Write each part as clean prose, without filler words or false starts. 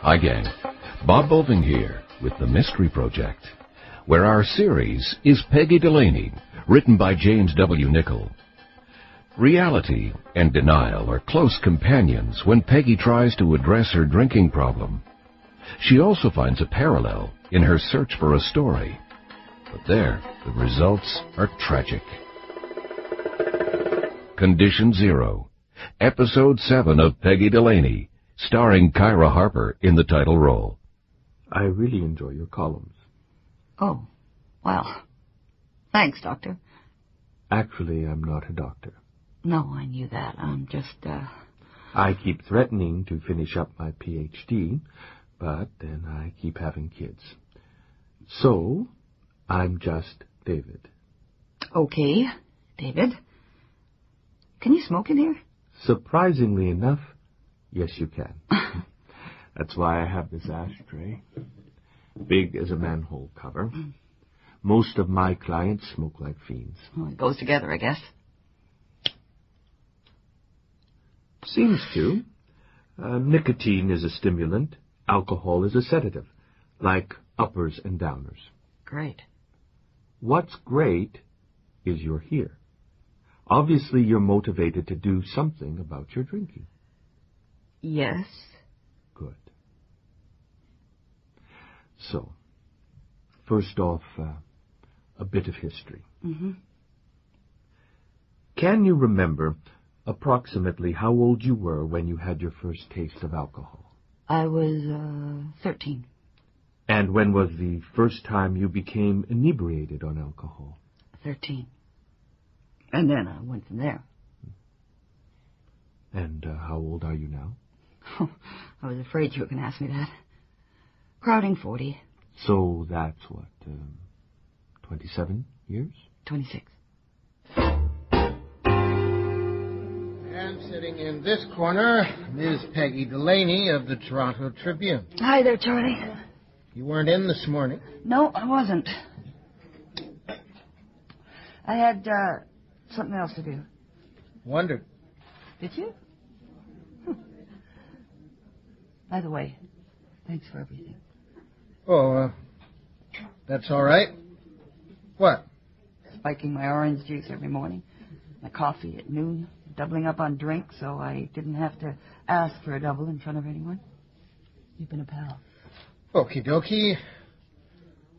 Hi, gang. Bob Boving here with The Mystery Project, where our series is Peggy Delaney, written by James W. Nichol. Reality and denial are close companions when Peggy tries to address her drinking problem. She also finds a parallel in her search for a story. But there, the results are tragic. Condition Zero, Episode 7 of Peggy Delaney, starring Kyra Harper in the title role. I really enjoy your columns. Oh, well, thanks, Doctor. Actually, I'm not a doctor. No, I knew that. I'm just, I keep threatening to finish up my Ph.D., but then I keep having kids. So, I'm just David. Okay, David. Can you smoke in here? Surprisingly enough, yes, you can. That's why I have this ashtray. Big as a manhole cover. Most of my clients smoke like fiends. Well, it goes together, I guess. Seems to. Nicotine is a stimulant. Alcohol is a sedative. Like uppers and downers. Great. What's great is you're here. Obviously, you're motivated to do something about your drinking. Yes. Good. So, first off, a bit of history. Mm-hmm. Can you remember approximately how old you were when you had your first taste of alcohol? I was, 13. And when was the first time you became inebriated on alcohol? 13. And then I went from there. And how old are you now? I was afraid you were going to ask me that. Crowding 40. So that's what, 27 years? 26. And sitting in this corner, Ms. Peggy Delaney of the Toronto Tribune. Hi there, Charlie. You weren't in this morning. No, I wasn't. I had, something else to do. Wondered. Did you? By the way, thanks for everything. Oh, that's all right. What? Spiking my orange juice every morning, my coffee at noon, doubling up on drinks so I didn't have to ask for a double in front of anyone. You've been a pal. Okie dokie.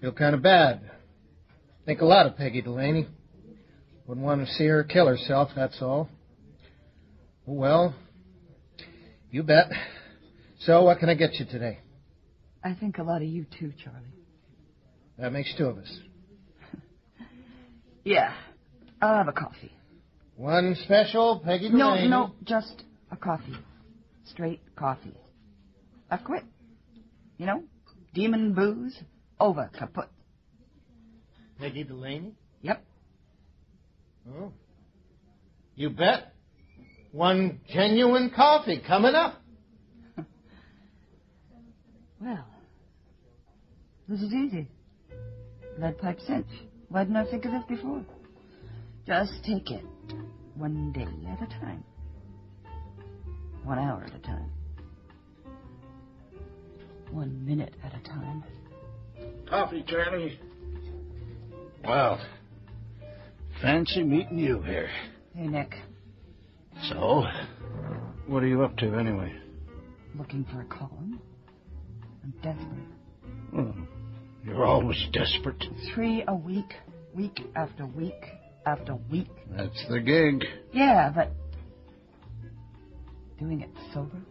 Feel kind of bad. Think a lot of Peggy Delaney. Wouldn't want to see her kill herself, that's all. Well, you bet. So, what can I get you today? I think a lot of you too, Charlie. That makes two of us. Yeah, I'll have a coffee. One special, Peggy Delaney. No, just a coffee. Straight coffee. I've quit. You know, demon booze, over, kaput. Peggy Delaney? Yep. Oh. You bet. One genuine coffee coming up. Well, this is easy. Lead pipe cinch. Why didn't I think of this before? Just take it. One day at a time. 1 hour at a time. 1 minute at a time. Coffee, Charlie. Well, fancy meeting you here. Hey, Nick. So, what are you up to anyway? Looking for a column. I'm desperate. Well, you're always desperate. 3 a week. Week after week after week. That's the gig. Yeah, but doing it sober?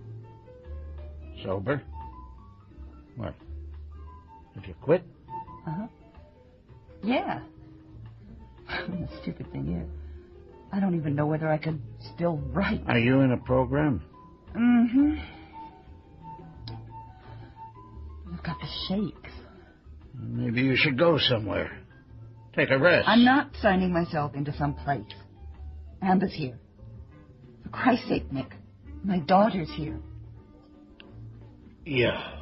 Sober? What? Did you quit? Uh-huh. Yeah. The stupid thing is, I don't even know whether I could still write. Are you in a program? Mm-hmm. I've got the shakes. Maybe you should go somewhere. Take a rest. I'm not signing myself into some place. Amber's here. For Christ's sake, Nick. My daughter's here. Yeah.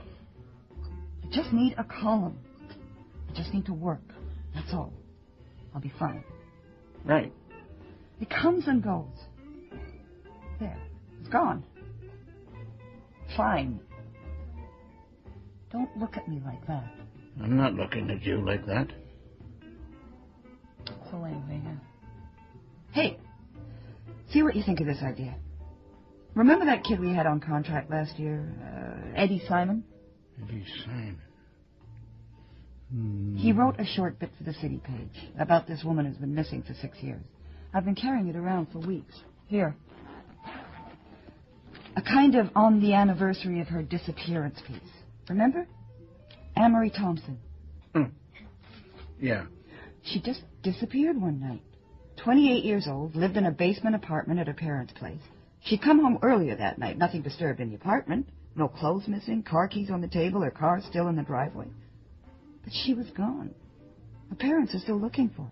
I just need a column. I just need to work. That's all. I'll be fine. Right. It comes and goes. There. It's gone. fine. Don't look at me like that. I'm not looking at you like that. So anyway, hey, see what you think of this idea. Remember that kid we had on contract last year, Eddie Simon? Eddie Simon. He wrote a short bit for the city page about this woman who's been missing for 6 years. I've been carrying it around for weeks. Here. A kind of on the anniversary of her disappearance piece. Remember? Amory Thompson. Yeah. She just disappeared one night. 28 years old, lived in a basement apartment at her parents' place. She'd come home earlier that night, nothing disturbed in the apartment. No clothes missing, car keys on the table, her car still in the driveway. But she was gone. Her parents are still looking for her.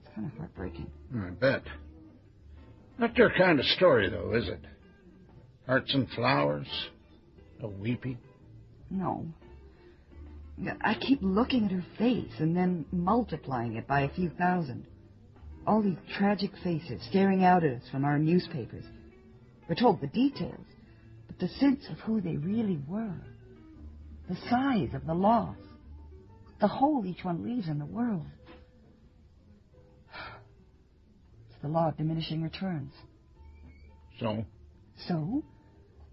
It's kind of heartbreaking. I bet. Not your kind of story, though, is it? Hearts and flowers? A weepy? No. I keep looking at her face and then multiplying it by a few thousand. All these tragic faces staring out at us from our newspapers. We're told the details, but the sense of who they really were, the size of the loss, the hole each one leaves in the world. It's the law of diminishing returns. So,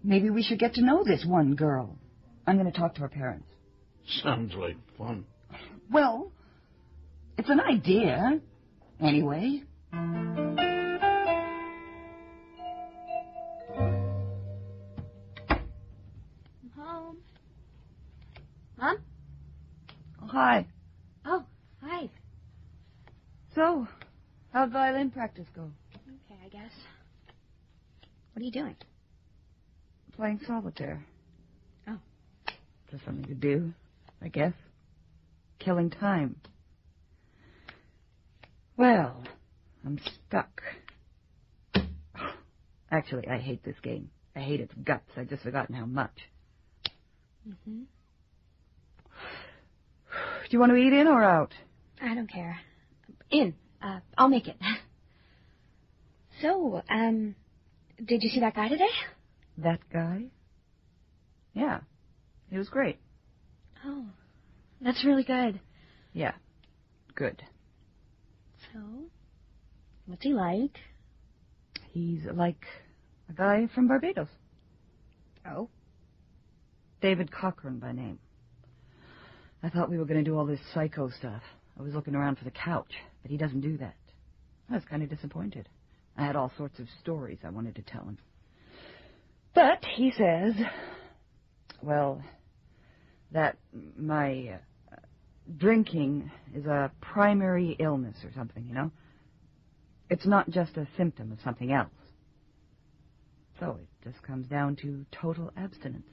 maybe we should get to know this one girl. I'm going to talk to her parents. Sounds like fun. Well, it's an idea, anyway. Home. Mom? Oh, hi. Oh, hi. So, how'd violin practice go? Okay, I guess. What are you doing? Playing solitaire. Oh. Just something to do, I guess. Killing time. Well, I'm stuck. Actually, I hate this game. I hate its guts. I've just forgotten how much. Mm-hmm. Do you want to eat in or out? I don't care. In. I'll make it. So, did you see that guy today? That guy? Yeah. He was great. Oh, that's really good. Yeah. Good. So, what's he like? He's like a guy from Barbados. Oh? David Cochran by name. I thought we were going to do all this psycho stuff. I was looking around for the couch, but he doesn't do that. I was kind of disappointed. I had all sorts of stories I wanted to tell him. But he says, well, that my drinking is a primary illness or something, you know? It's not just a symptom of something else. So it just comes down to total abstinence.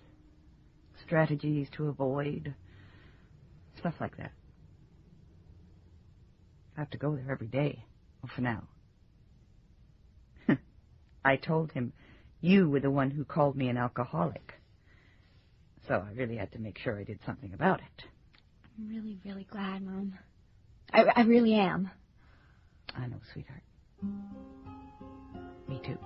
Strategies to avoid, stuff like that. I have to go there every day, well, for now. I told him you were the one who called me an alcoholic. So I really had to make sure I did something about it. I'm really, really glad, Mom. I really am. I know, sweetheart. Me too.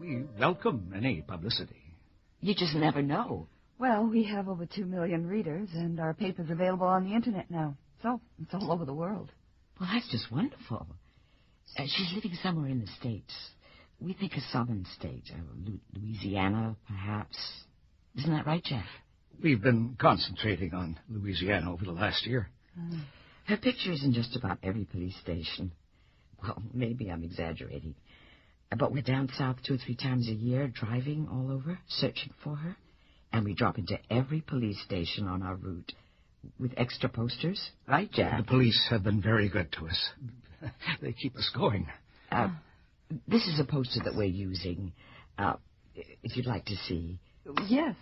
We welcome any publicity. You just never know. Well, we have over 2 million readers, and our paper's available on the internet now. So, it's all over the world. Well, that's just wonderful. She's living somewhere in the States. We think a southern state, Louisiana, perhaps. Isn't that right, Jeff? We've been concentrating on Louisiana over the last year. Her picture is in just about every police station. Well, maybe I'm exaggerating. But we're down south 2 or 3 times a year, driving all over, searching for her. And we drop into every police station on our route with extra posters. Right, Jack? The police have been very good to us. They keep us going. This is a poster that we're using, if you'd like to see. Yes.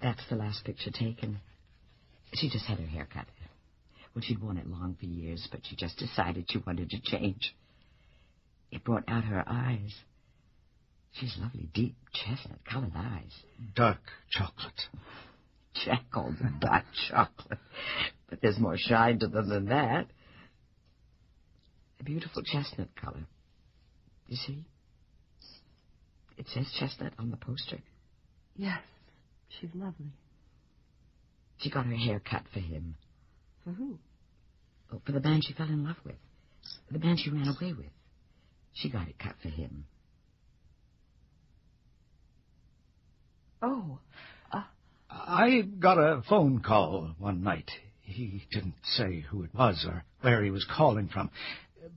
That's the last picture taken. She just had her hair cut. Well, she'd worn it long for years, but she just decided she wanted to change. It brought out her eyes. She's lovely, deep, chestnut-colored eyes. Dark chocolate. Jack called them dark chocolate. But there's more shine to them than that. A beautiful chestnut color. You see? It says Chestnut on the poster. Yes, she's lovely. She got her hair cut for him. For who? Oh, for the man she fell in love with. The man she ran away with. She got it cut for him. Oh, I got a phone call one night. He didn't say who it was or where he was calling from,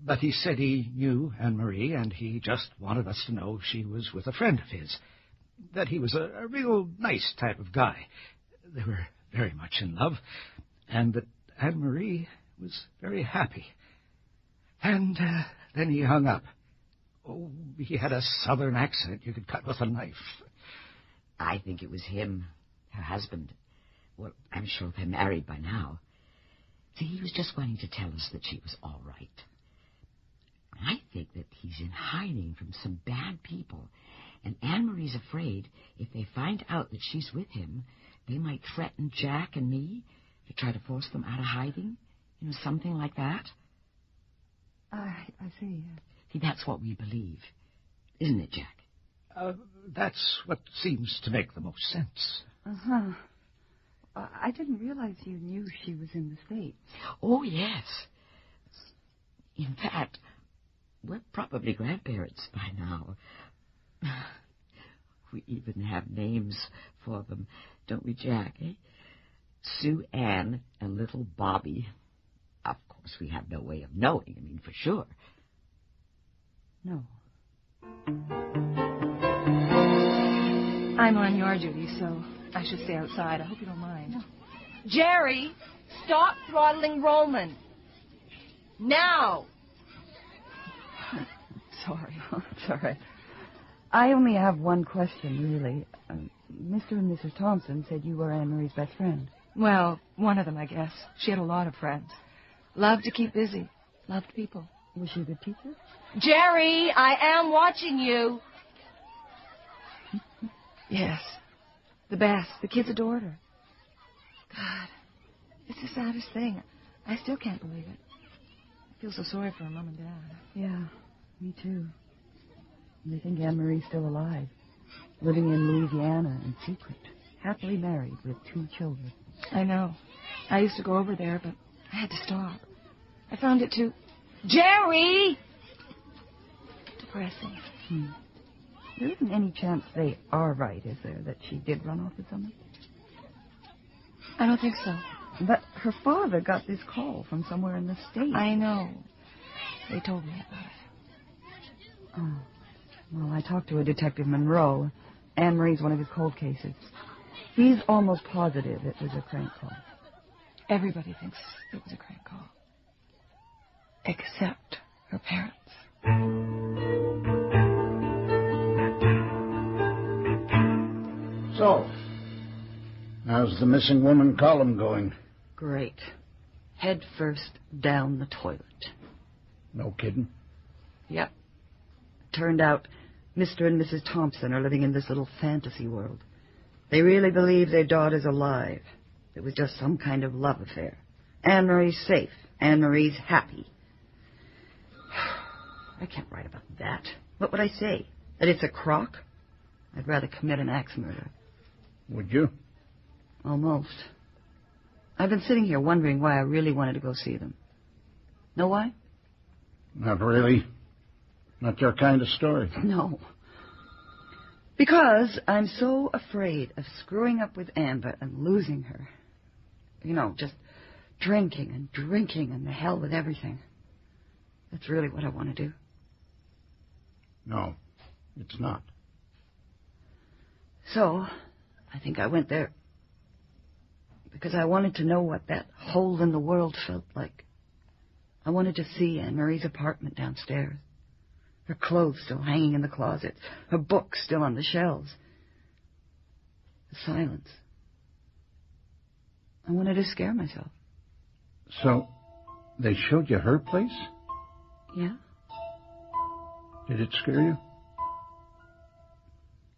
but he said he knew Anne-Marie, and he just wanted us to know she was with a friend of his, that he was a real nice type of guy. They were very much in love, and that Anne-Marie was very happy. And then he hung up. Oh, he had a southern accent you could cut with a knife. I think it was him, her husband. Well, I'm sure they're married by now. See, he was just wanting to tell us that she was all right. I think that he's in hiding from some bad people, and Anne-Marie's afraid if they find out that she's with him, they might threaten Jack and me to try to force them out of hiding. You know, something like that. I see. See, that's what we believe. Isn't it, Jack? That's what seems to make the most sense. Uh-huh. I didn't realize you knew she was in the States. Oh, yes. In fact, we're probably grandparents by now. We even have names for them, don't we, Jack, eh? Sue Ann and little Bobby. Of course, we have no way of knowing, for sure. No. I'm on yard duty, so I should stay outside. I hope you don't mind. No. Jerry, stop throttling Roman. Now! Sorry. It's all right. I only have one question, really. Mr. and Mrs. Thompson said you were Anne-Marie's best friend. Well, one of them, I guess. She had a lot of friends. Loved to keep busy. Loved people. Was she a good teacher? Jerry, I am watching you. Yes. The best. The kids adored her. God, it's the saddest thing. I still can't believe it. I feel so sorry for her mom and dad. Yeah, me too. They think Anne-Marie's still alive, living in Louisiana in secret, happily married with 2 children. I know. I used to go over there, but I had to stop. I found it too... Jerry! Depressing. There isn't any chance they are right, is there, that she did run off with someone? I don't think so. But her father got this call from somewhere in the States. I know. They told me about it. Oh. Well, I talked to a Detective Monroe. Anne-Marie's one of his cold cases. He's almost positive it was a crank call. Everybody thinks it was a crank call. Except her parents. So, how's the missing woman column going? Great. Head first down the toilet. No kidding? Yep. Turned out Mr. and Mrs. Thompson are living in this little fantasy world. They really believe their daughter's alive. It was just some kind of love affair. Anne-Marie's safe. Anne-Marie's happy. I can't write about that. What would I say? That it's a crock? I'd rather commit an axe murder. Would you? Almost. I've been sitting here wondering why I really wanted to go see them. Know why? Not really. Not your kind of story. No. Because I'm so afraid of screwing up with Amber and losing her. You know, just drinking and the hell with everything. That's really what I want to do. No, it's not. So, I think I went there because I wanted to know what that hole in the world felt like. I wanted to see Anne-Marie's apartment downstairs. Her clothes still hanging in the closets. Her books still on the shelves. The silence. I wanted to scare myself. So, they showed you her place? Yeah? Did it scare you?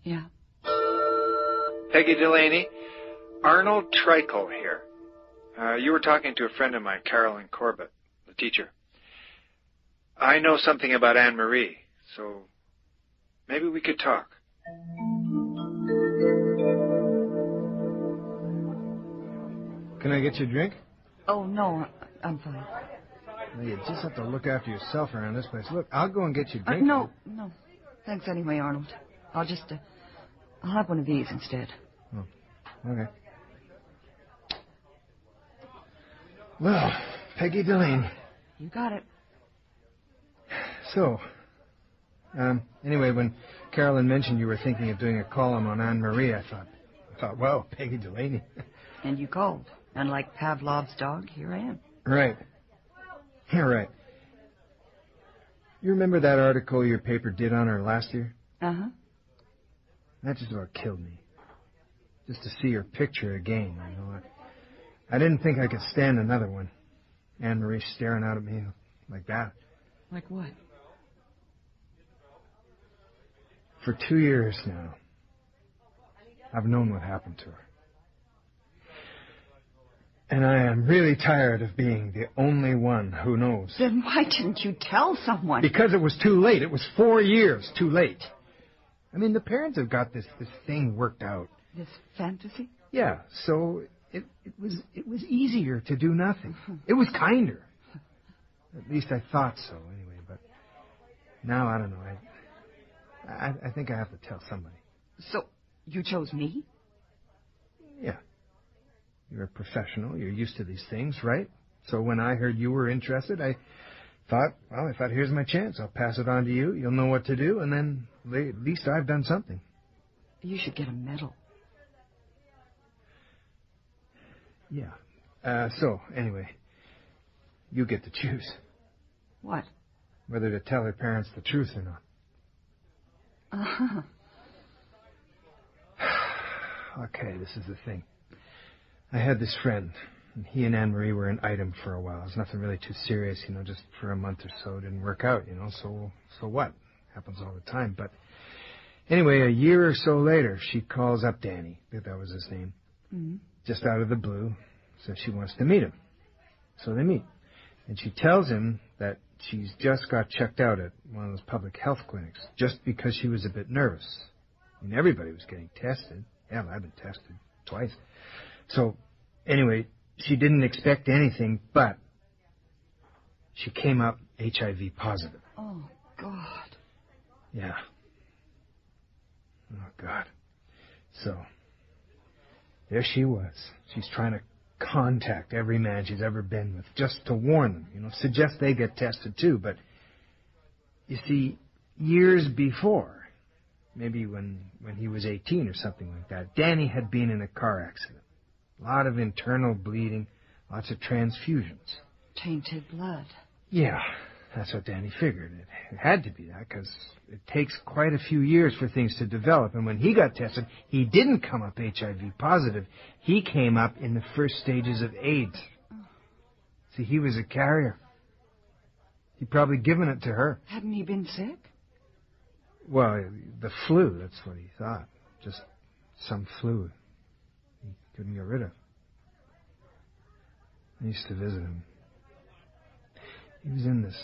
Yeah. Peggy Delaney, Arnold Nichol here. You were talking to a friend of mine, Carroll in Corbett, the teacher. I know something about Anne-Marie, so maybe we could talk. Can I get you a drink? Oh, no, I'm fine. Well, you just have to look after yourself around this place. Look, I'll go and get you a drink. No. Thanks anyway, Arnold. I'll have one of these instead. Oh, okay. Well, Peggy Delaney. You got it. So, anyway, when Carolyn mentioned you were thinking of doing a column on Anne-Marie, I thought, well, Peggy Delaney. And you called. And like Pavlov's dog, here I am. Right. Yeah, right. You remember that article your paper did on her last year? Uh-huh. That just about killed me. Just to see her picture again, you know. I didn't think I could stand another one. Anne-Marie staring out at me like that. Like what? For 2 years now, I've known what happened to her. And I am really tired of being the only one who knows. Then why didn't you tell someone? Because it was too late. It was 4 years too late. I mean, the parents have got this thing worked out. This fantasy? Yeah, so it was easier to do nothing. It was kinder. At least I thought so, anyway. But now, I don't know. I think I have to tell somebody. So, you chose me? Yeah. You're a professional. You're used to these things, right? So when I heard you were interested, I thought, here's my chance. I'll pass it on to you. You'll know what to do, and then at least I've done something. You should get a medal. Yeah. So, anyway, you get to choose. What? Whether to tell her parents the truth or not. Uh-huh. Okay, this is the thing. I had this friend, and he and Anne-Marie were an item for a while. It was nothing really too serious, just for a month or so. It didn't work out, so what? Happens all the time. But anyway, a year or so later, she calls up Danny, that was his name, just out of the blue, says she wants to meet him. So they meet. And she tells him that she's just got checked out at one of those public health clinics, just because she was a bit nervous. I mean, everybody was getting tested. Yeah, I've been tested twice. So, anyway, she didn't expect anything, but she came up HIV positive. Oh, God. Yeah. Oh, God. So, there she was. She's trying to contact every man she's ever been with, just to warn them, suggest they get tested too. But, you see, years before, maybe when he was 18 or something like that, Danny had been in a car accident. A lot of internal bleeding, lots of transfusions. Tainted blood. Yeah, that's what Danny figured. It had to be that, because it takes quite a few years for things to develop. And when he got tested, he didn't come up HIV positive. He came up in the first stages of AIDS. See, he was a carrier. He'd probably given it to her. Hadn't he been sick? Well, the flu, that's what he thought. Just some flu. He couldn't get rid of. I used to visit him. He was in this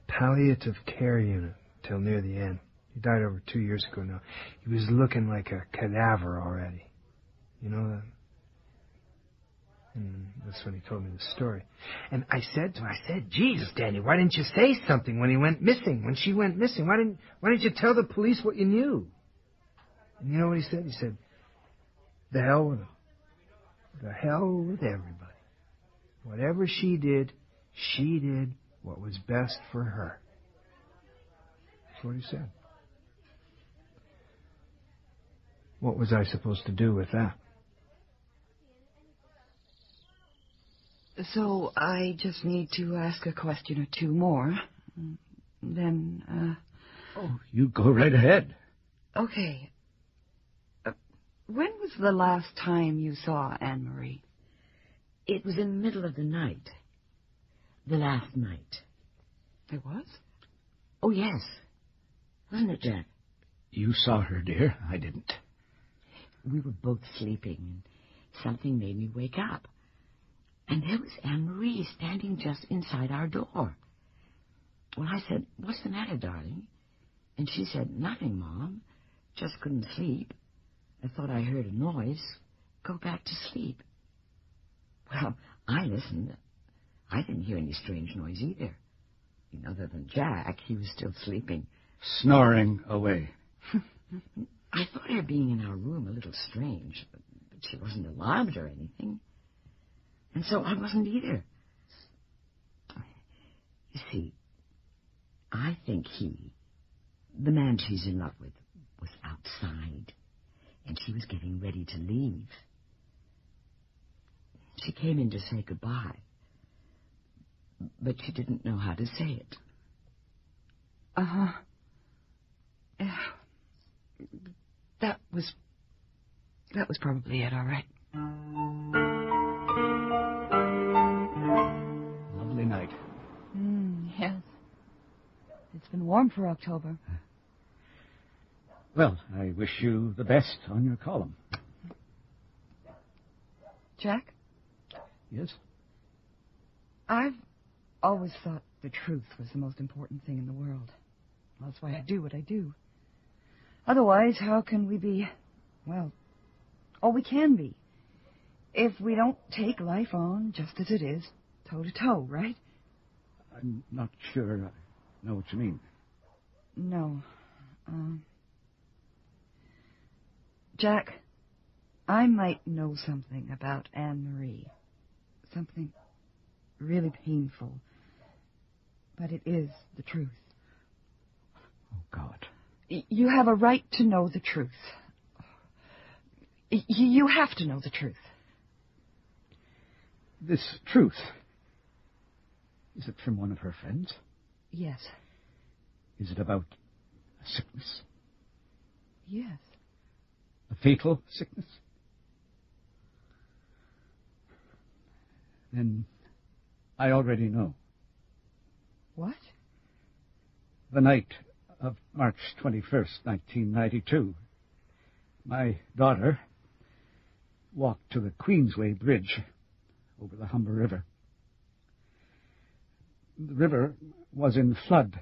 palliative care unit till near the end. He died over 2 years ago now. He was looking like a cadaver already. You know that? And that's when he told me the story. And I said to him, Jesus, Danny, why didn't you say something when he went missing, when she went missing? Why didn't you tell the police what you knew? And you know what he said? He said, the hell with him. The hell with everybody. Whatever she did what was best for her. That's what he said. What was I supposed to do with that? So I just need to ask a question or two more. Then, Oh, you go right ahead. Okay. When was the last time you saw Anne-Marie? It was in the middle of the night. The last night. It was? Oh, yes. Wasn't it, Jack? You saw her, dear. I didn't. We were both sleeping, and something made me wake up. And there was Anne-Marie standing just inside our door. Well, I said, what's the matter, darling? And she said, "Nothing, Mom. Just couldn't sleep. I thought I heard a noise. Go back to sleep." Well, I listened. I didn't hear any strange noise either. Other than Jack, he was still sleeping. Snoring away. I thought her being in our room a little strange, but she wasn't alarmed or anything. And so I wasn't either. You see, I think the man she's in love with, was outside, and she was getting ready to leave. She came in to say goodbye, but she didn't know how to say it. Uh-huh. That was probably it, all right. Lovely night. Yes. It's been warm for October. Well, I wish you the best on your column. Jack? Yes? I've always thought the truth was the most important thing in the world. That's why I do what I do. Otherwise, how can we be, well, all we can be, if we don't take life on just as it is, toe to toe, right? I'm not sure I know what you mean. No. Jack, I might know something about Anne-Marie. Something really painful. But it is the truth. Oh, God. You have a right to know the truth. You have to know the truth. This truth, is it from one of her friends? Yes. Is it about a sickness? Yes. A fatal sickness? Then I already know. What? The night of March 21st, 1992, my daughter walked to the Queensway Bridge over the Humber River. The river was in flood,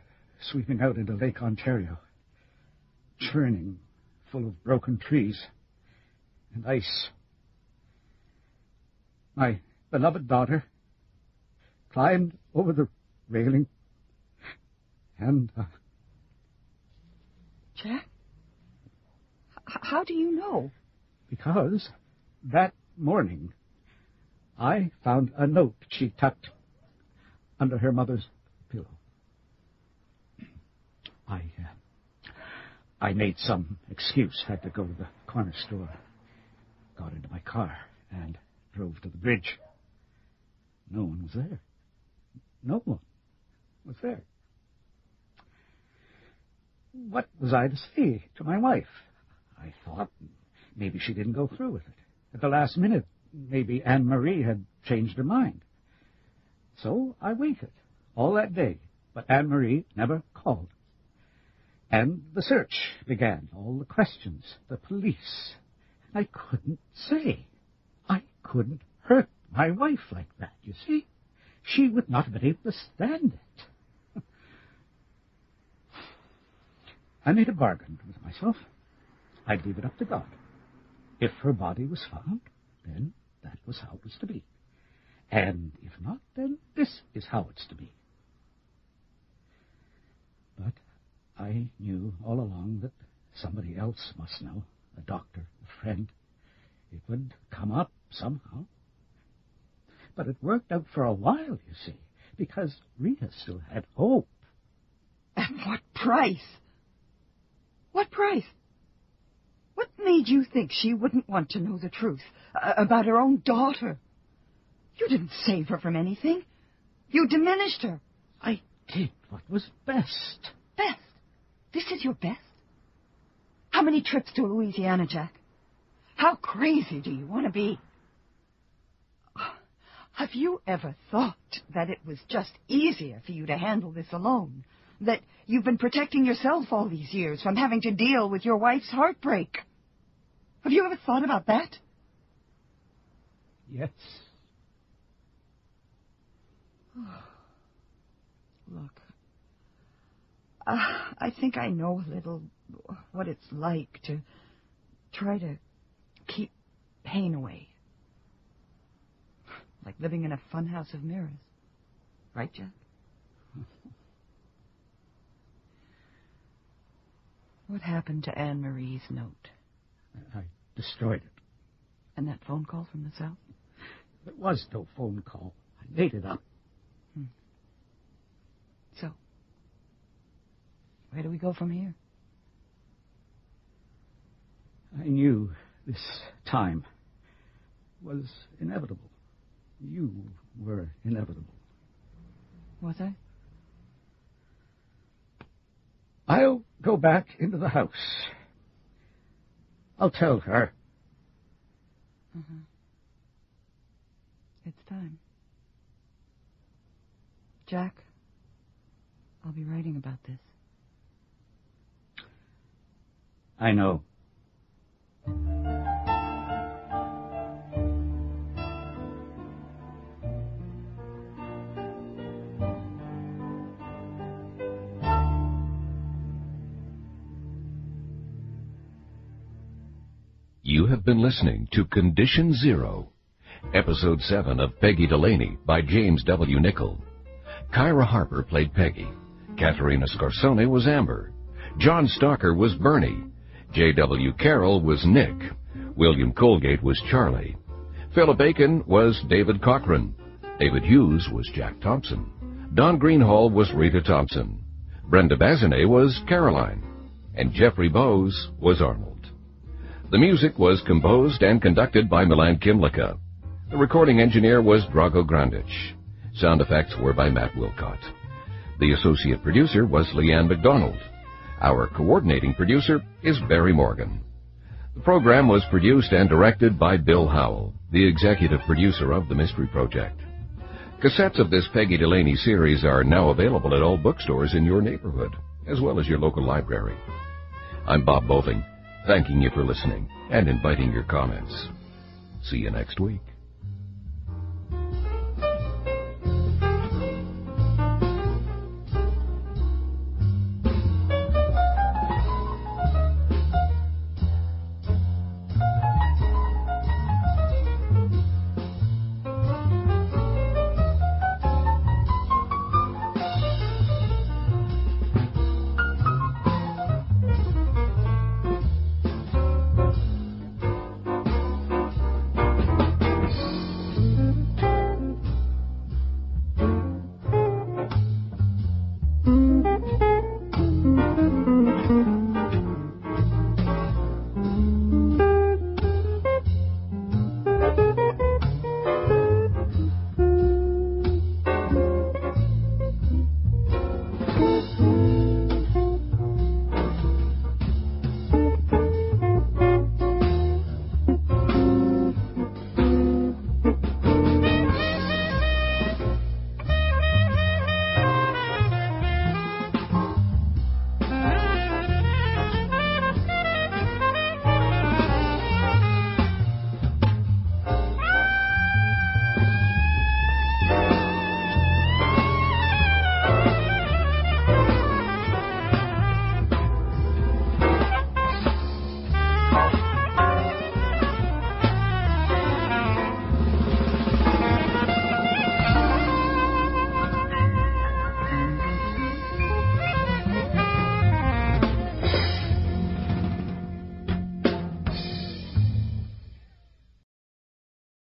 sweeping out into Lake Ontario, churning, full of broken trees and ice. My beloved daughter climbed over the railing and... Jack? How do you know? Because that morning I found a note she tucked under her mother's pillow. I made some excuse, had to go to the corner store, got into my car, and drove to the bridge. No one was there. No one was there. What was I to say to my wife? I thought maybe she didn't go through with it. At the last minute, maybe Anne-Marie had changed her mind. So I waited all that day, but Anne-Marie never called. And the search began, all the questions, the police. I couldn't say. I couldn't hurt my wife like that, you see. She would not have been able to stand it. I made a bargain with myself. I'd leave it up to God. If her body was found, then that was how it was to be. And if not, then this is how it's to be. But I knew all along that somebody else must know, a doctor, a friend. It would come up somehow. But it worked out for a while, you see, because Rita still had hope. At what price? What price? What made you think she wouldn't want to know the truth about her own daughter? You didn't save her from anything. You diminished her. I did what was best. Best? This is your best? How many trips to Louisiana, Jack? How crazy do you want to be? Have you ever thought that it was just easier for you to handle this alone? That you've been protecting yourself all these years from having to deal with your wife's heartbreak? Have you ever thought about that? Yes. Look, I think I know a little what it's like to try to keep pain away. Like living in a funhouse of mirrors. Right, Jack? What happened to Anne Marie's note? I destroyed it. And that phone call from the South? There was no phone call. I made it up. So, where do we go from here? I knew this time was inevitable. You were inevitable. Was I? I'll go back into the house. I'll tell her. It's time. Jack, I'll be writing about this. I know. You have been listening to Condition Zero, Episode 7 of Peggy Delaney by James W. Nichol. Kyra Harper played Peggy. Caterina Scorsone was Amber. John Stalker was Bernie. J.W. Carroll was Nick. William Colgate was Charlie. Philip Aiken was David Cochran. David Hughes was Jack Thompson. Don Greenhall was Rita Thompson. Brenda Bazinet was Caroline. And Jeffrey Bowes was Arnold. The music was composed and conducted by Milan Kimlicka. The recording engineer was Drago Grandich. Sound effects were by Matt Wilcott. The associate producer was Leanne McDonald. Our coordinating producer is Barry Morgan. The program was produced and directed by Bill Howell, the executive producer of The Mystery Project. Cassettes of this Peggy Delaney series are now available at all bookstores in your neighborhood, as well as your local library. I'm Bob Boving, thanking you for listening and inviting your comments. See you next week.